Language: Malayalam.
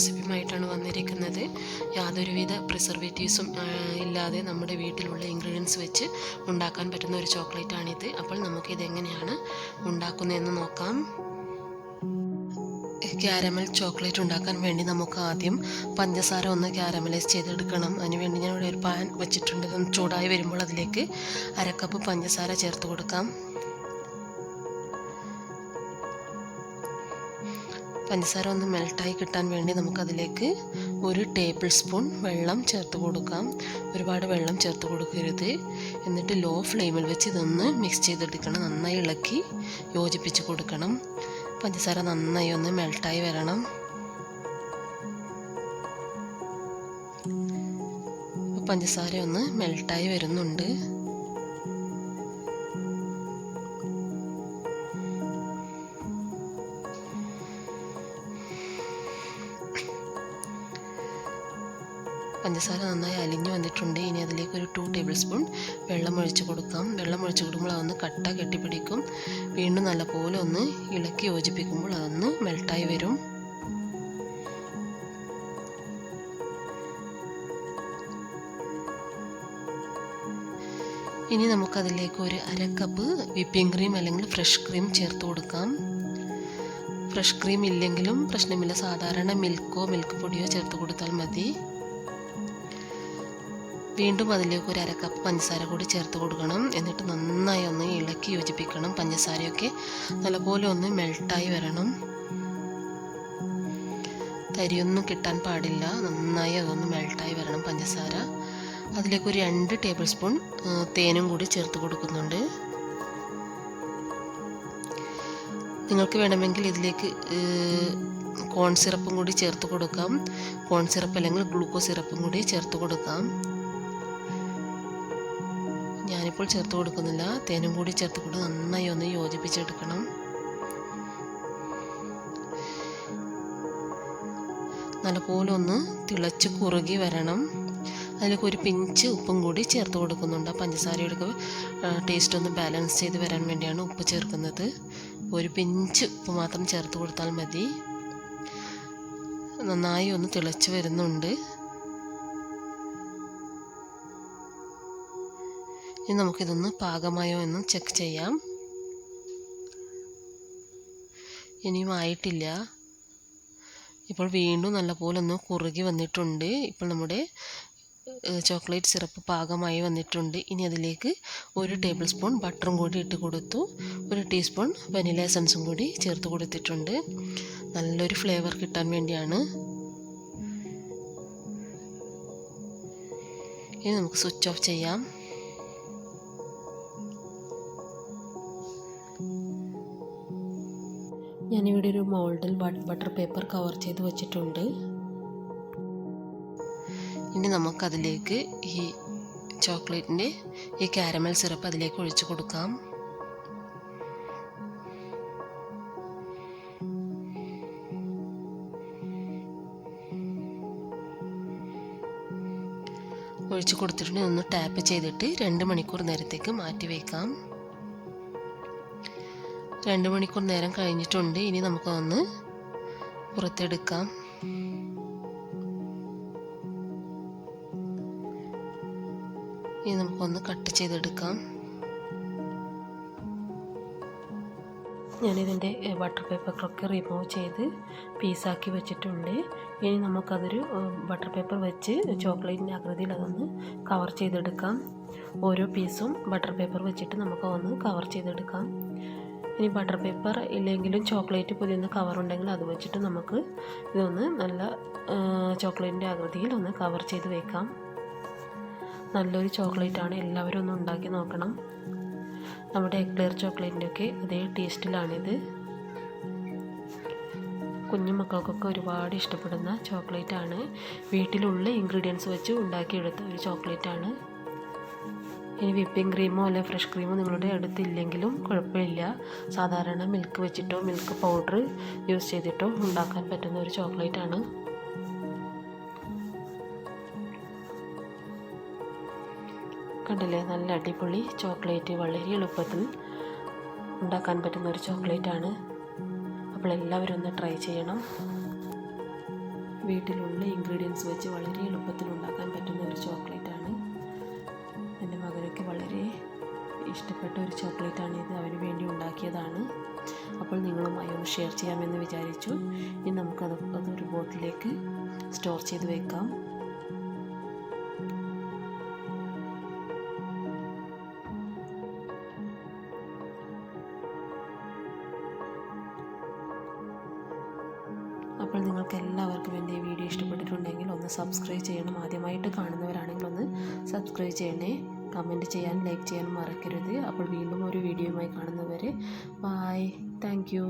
റെസിപ്പിയുമായിട്ടാണ് വന്നിരിക്കുന്നത്. യാതൊരുവിധ പ്രിസർവേറ്റീവ്സും ഇല്ലാതെ നമ്മുടെ വീട്ടിലുള്ള ഇൻഗ്രീഡിയൻസ് വെച്ച് ഉണ്ടാക്കാൻ പറ്റുന്ന ഒരു ചോക്ലേറ്റാണിത്. അപ്പോൾ നമുക്കിതെങ്ങനെയാണ് ഉണ്ടാക്കുന്നതെന്ന് നോക്കാം. ക്യാരമൽ ചോക്ലേറ്റ് ഉണ്ടാക്കാൻ വേണ്ടി നമുക്ക് ആദ്യം പഞ്ചസാര ഒന്ന് ക്യാരമലൈസ് ചെയ്തെടുക്കണം. അതിനുവേണ്ടി ഞാൻ ഇവിടെ ഒരു പാൻ വെച്ചിട്ടുണ്ട്. ചൂടായി വരുമ്പോൾ അതിലേക്ക് 1/2 കപ്പ് പഞ്ചസാര ചേർത്ത് കൊടുക്കാം. പഞ്ചസാര ഒന്ന് മെൽട്ടായി കിട്ടാൻ വേണ്ടി നമുക്കതിലേക്ക് 1 ടേബിൾ സ്പൂൺ വെള്ളം ചേർത്ത് കൊടുക്കാം. ഒരുപാട് വെള്ളം ചേർത്ത് കൊടുക്കരുത്. എന്നിട്ട് ലോ ഫ്ലെയിമിൽ വെച്ച് ഇതൊന്ന് മിക്സ് ചെയ്തെടുക്കണം. നന്നായി ഇളക്കി യോജിപ്പിച്ച് കൊടുക്കണം. പഞ്ചസാര നന്നായി ഒന്ന് മെൽട്ടായി വരണം. പഞ്ചസാര ഒന്ന് മെൽട്ടായി വരുന്നുണ്ട്. പഞ്ചസാര നന്നായി അലിഞ്ഞു വന്നിട്ടുണ്ട്. ഇനി അതിലേക്ക് ഒരു 2 ടേബിൾ സ്പൂൺ വെള്ളം ഒഴിച്ച് കൊടുക്കാം. വെള്ളം ഒഴിച്ച് കൊടുക്കുമ്പോൾ അതൊന്ന് കട്ട കെട്ടിപ്പിടിക്കും. വീണ്ടും നല്ലപോലെ ഒന്ന് ഇളക്കി യോജിപ്പിക്കുമ്പോൾ അതൊന്ന് മെൽട്ടായി വരും. ഇനി നമുക്കതിലേക്ക് ഒരു 1/2 കപ്പ് വിപ്പിംഗ് ക്രീം അല്ലെങ്കിൽ ഫ്രഷ് ക്രീം ചേർത്ത് കൊടുക്കാം. ഫ്രഷ് ക്രീം ഇല്ലെങ്കിലും പ്രശ്നമില്ല. സാധാരണ മിൽക്കോ മിൽക്ക് പൊടിയോ ചേർത്ത് കൊടുത്താൽ മതി. വീണ്ടും അതിലേക്ക് ഒരു 1/2 കപ്പ് പഞ്ചസാര കൂടി ചേർത്ത് കൊടുക്കണം. എന്നിട്ട് നന്നായി ഒന്ന് ഇളക്കി യോജിപ്പിക്കണം. പഞ്ചസാരയൊക്കെ നല്ലപോലെ ഒന്ന് മെൽട്ടായി വരണം. തരിയൊന്നും കിട്ടാൻ പാടില്ല. നന്നായി അതൊന്ന് മെൽട്ടായി വരണം പഞ്ചസാര. അതിലേക്ക് ഒരു 2 ടേബിൾ സ്പൂൺ തേനും കൂടി ചേർത്ത് കൊടുക്കുന്നുണ്ട്. നിങ്ങൾക്ക് വേണമെങ്കിൽ ഇതിലേക്ക് കോൺ സിറപ്പും കൂടി ചേർത്ത് കൊടുക്കാം. കോൺ സിറപ്പ് അല്ലെങ്കിൽ ഗ്ലൂക്കോസ് സിറപ്പും കൂടി ചേർത്ത് കൊടുക്കാം. ഞാനിപ്പോൾ ചേർത്ത് കൊടുക്കുന്നില്ല. തേനും കൂടി ചേർത്ത് കൊടുത്ത് നന്നായി ഒന്ന് യോജിപ്പിച്ചെടുക്കണം. നല്ലപോലെ ഒന്ന് തിളച്ച് കുറുകി വരണം. അതിലേക്ക് ഒരു പിഞ്ച് ഉപ്പും കൂടി ചേർത്ത് കൊടുക്കുന്നുണ്ട്. പഞ്ചസാരയുടെ ടേസ്റ്റ് ഒന്ന് ബാലൻസ് ചെയ്ത് വരാൻ വേണ്ടിയാണ് ഉപ്പ് ചേർക്കുന്നത്. ഒരു പിഞ്ച് ഉപ്പ് മാത്രം ചേർത്ത് കൊടുത്താൽ മതി. നന്നായി ഒന്ന് തിളച്ച് വരുന്നുണ്ട്. ഇനി നമുക്കിതൊന്ന് പാകമായോ എന്ന് ചെക്ക് ചെയ്യാം. ഇനിയും ആയിട്ടില്ല. ഇപ്പോൾ വീണ്ടും നല്ലപോലെ ഒന്ന് കുറുകി വന്നിട്ടുണ്ട്. ഇപ്പോൾ നമ്മുടെ ചോക്ലേറ്റ് സിറപ്പ് പാകമായി വന്നിട്ടുണ്ട്. ഇനി അതിലേക്ക് 1 ടേബിൾ സ്പൂൺ ബട്ടറും കൂടി ഇട്ട് കൊടുത്തു. 1 ടീസ്പൂൺ വനില എസൻസും കൂടി ചേർത്ത് കൊടുത്തിട്ടുണ്ട്. നല്ലൊരു ഫ്ലേവർ കിട്ടാൻ വേണ്ടിയാണ്. ഇനി നമുക്ക് സ്വിച്ച് ഓഫ് ചെയ്യാം. ഞാനിവിടെ ഒരു മോൾഡിൽ ബട്ടർ പേപ്പർ കവർ ചെയ്ത് വെച്ചിട്ടുണ്ട്. ഇനി നമുക്കതിലേക്ക് ഈ ചോക്ലേറ്റിൻ്റെ ഈ കാരമൽ സിറപ്പ് അതിലേക്ക് ഒഴിച്ച് കൊടുക്കാം. ഒഴിച്ച് കൊടുത്തിട്ടുണ്ടെങ്കിൽ ഒന്ന് ടാപ്പ് ചെയ്തിട്ട് 2 മണിക്കൂർ നേരത്തേക്ക് മാറ്റി വയ്ക്കാം. 2 മണിക്കൂർ നേരം കഴിഞ്ഞിട്ടുണ്ട്. ഇനി നമുക്കൊന്ന് പുറത്തെടുക്കാം. ഇനി നമുക്കൊന്ന് കട്ട് ചെയ്തെടുക്കാം. ഞാനിതിൻ്റെ ബട്ടർ പേപ്പറൊക്കെ റിമൂവ് ചെയ്ത് പീസാക്കി വെച്ചിട്ടുണ്ട്. ഇനി നമുക്കതൊരു ബട്ടർ പേപ്പർ വെച്ച് ചോക്ലേറ്റിൻ്റെ ആകൃതിയിൽ അതൊന്ന് കവർ ചെയ്തെടുക്കാം. ഓരോ പീസും ബട്ടർ പേപ്പർ വെച്ചിട്ട് നമുക്കൊന്ന് കവർ ചെയ്തെടുക്കാം. ഇനി ബട്ടർ പേപ്പർ ഇല്ലെങ്കിലും ചോക്ലേറ്റ് പൊതിയുന്ന കവറുണ്ടെങ്കിൽ അത് വെച്ചിട്ട് നമുക്ക് ഇതൊന്ന് നല്ല ചോക്ലേറ്റിൻ്റെ ആകൃതിയിൽ ഒന്ന് കവർ ചെയ്ത് വെക്കാം. നല്ലൊരു ചോക്ലേറ്റാണ്. എല്ലാവരും ഒന്ന് ഉണ്ടാക്കി നോക്കണം. നമ്മുടെ എക്ലെയർ ചോക്ലേറ്റിൻ്റെയൊക്കെ അതേ ടേസ്റ്റിലാണിത്. കുഞ്ഞു മക്കൾക്കൊക്കെ ഒരുപാട് ഇഷ്ടപ്പെടുന്ന ചോക്ലേറ്റാണ്. വീട്ടിലുള്ള ഇൻഗ്രീഡിയൻസ് വെച്ച് ഉണ്ടാക്കിയെടുത്ത ഒരു ചോക്ലേറ്റാണ്. ഇനി വിപ്പിംഗ് ക്രീമോ അല്ലെങ്കിൽ ഫ്രഷ് ക്രീമോ നിങ്ങളുടെ അടുത്തില്ലെങ്കിലും കുഴപ്പമില്ല. സാധാരണ മിൽക്ക് വെച്ചിട്ടോ മിൽക്ക് പൗഡർ യൂസ് ചെയ്തിട്ടോ ഉണ്ടാക്കാൻ പറ്റുന്ന ഒരു ചോക്ലേറ്റാണ്. കണ്ടില്ലേ, നല്ല അടിപൊളി ചോക്ലേറ്റ്. വളരെ എളുപ്പത്തിൽ ഉണ്ടാക്കാൻ പറ്റുന്ന ഒരു ചോക്ലേറ്റാണ്. അപ്പോൾ എല്ലാവരും ഒന്ന് ട്രൈ ചെയ്യണം. വീട്ടിലുള്ള ഇൻഗ്രീഡിയൻസ് വെച്ച് വളരെ എളുപ്പത്തിൽ ഉണ്ടാക്കാൻ പറ്റുന്ന ഒരു ചോക്ലേറ്റാണ്. എൻ്റെ മകനൊക്കെ വളരെ ഇഷ്ടപ്പെട്ട ഒരു ചോക്ലേറ്റാണിത്. അവന് വേണ്ടി ഉണ്ടാക്കിയതാണ്. അപ്പോൾ നിങ്ങളുമായി ഒന്ന് ഷെയർ ചെയ്യാമെന്ന് വിചാരിച്ചു. ഇനി അതൊരു ബോട്ടിലേക്ക് സ്റ്റോർ ചെയ്ത് വെക്കാം. അപ്പോൾ നിങ്ങൾക്ക് എല്ലാവർക്കും എൻ്റെ ഈ വീഡിയോ ഇഷ്ടപ്പെട്ടിട്ടുണ്ടെങ്കിൽ ഒന്ന് സബ്സ്ക്രൈബ് ചെയ്യണം. ആദ്യമായിട്ട് കാണുന്നവരാണെങ്കിൽ ഒന്ന് സബ്സ്ക്രൈബ് ചെയ്യണേ. കമൻറ്റ് ചെയ്യാനും ലൈക്ക് ചെയ്യാനും മറക്കരുത്. അപ്പോൾ വീണ്ടും ഒരു വീഡിയോയുമായി കാണുന്നവരെ ബൈ. Thank you.